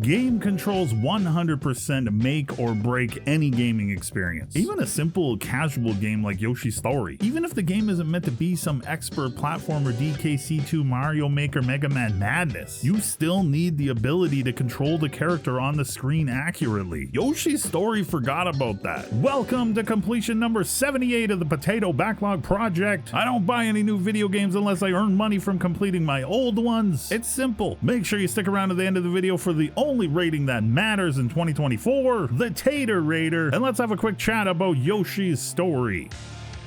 Game controls 100% make or break any gaming experience. Even a simple casual game like Yoshi's Story. Even if the game isn't meant to be some expert platformer DKC2 Mario Maker Mega Man madness, you still need the ability to control the character on the screen accurately. Yoshi's Story forgot about that. Welcome to completion number 78 of the Potato Backlog project. I don't buy any new video games unless I earn money from completing my old ones. It's simple. Make sure you stick around to the end of the video for the only rating that matters in 2024, the Tater Raider, and let's have a quick chat about Yoshi's Story.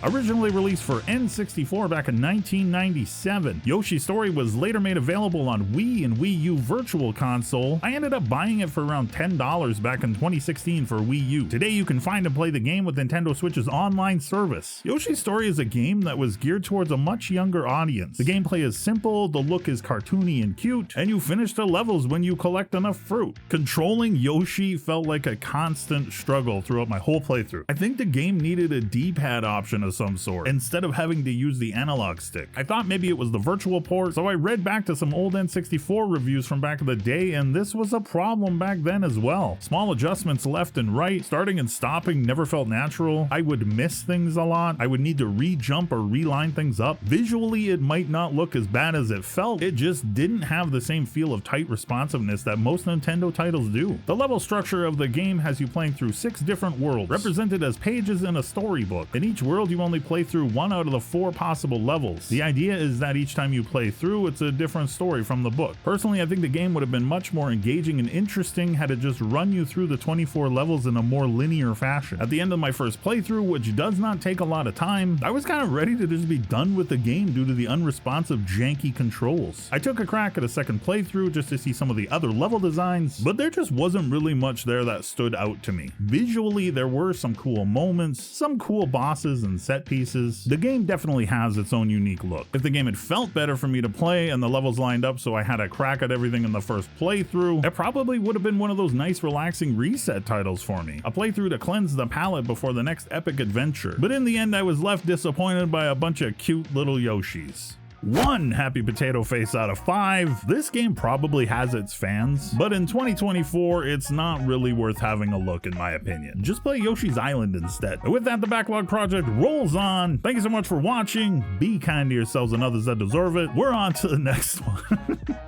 Originally released for N64 back in 1997, Yoshi's Story was later made available on Wii and Wii U Virtual Console. I ended up buying it for around $10 back in 2016 for Wii U. Today you can find and play the game with Nintendo Switch's online service. Yoshi's Story is a game that was geared towards a much younger audience. The gameplay is simple, the look is cartoony and cute, and you finish the levels when you collect enough fruit. Controlling Yoshi felt like a constant struggle throughout my whole playthrough. I think the game needed a D-pad option of some sort, instead of having to use the analog stick. I thought maybe it was the virtual port, so I read back to some old N64 reviews from back in the day, and this was a problem back then as well. Small adjustments left and right, starting and stopping never felt natural. I would miss things a lot. I would need to re-jump or reline things up. Visually, it might not look as bad as it felt. It just didn't have the same feel of tight responsiveness that most Nintendo titles do. The level structure of the game has you playing through 6 different worlds, represented as pages in a storybook. In each world, you only play through 1 out of the 4 possible levels. The idea is that each time you play through, it's a different story from the book. Personally, I think the game would have been much more engaging and interesting had it just run you through the 24 levels in a more linear fashion. At the end of my first playthrough, which does not take a lot of time, I was kind of ready to just be done with the game due to the unresponsive, janky controls. I took a crack at a second playthrough just to see some of the other level designs, but there just wasn't really much there that stood out to me. Visually, there were some cool moments, some cool bosses and set pieces. The game definitely has its own unique look. If the game had felt better for me to play and the levels lined up so I had a crack at everything in the first playthrough, it probably would have been one of those nice relaxing reset titles for me. A playthrough to cleanse the palate before the next epic adventure. But in the end, I was left disappointed by a bunch of cute little Yoshis. 1 happy potato face out of 5. This game probably has its fans, but in 2024, it's not really worth having a look in my opinion. Just play Yoshi's Island instead. With that, the Backlog project rolls on. Thank you so much for watching. Be kind to yourselves and others that deserve it. We're on to the next one.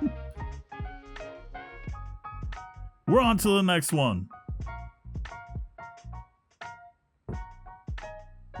We're on to the next one.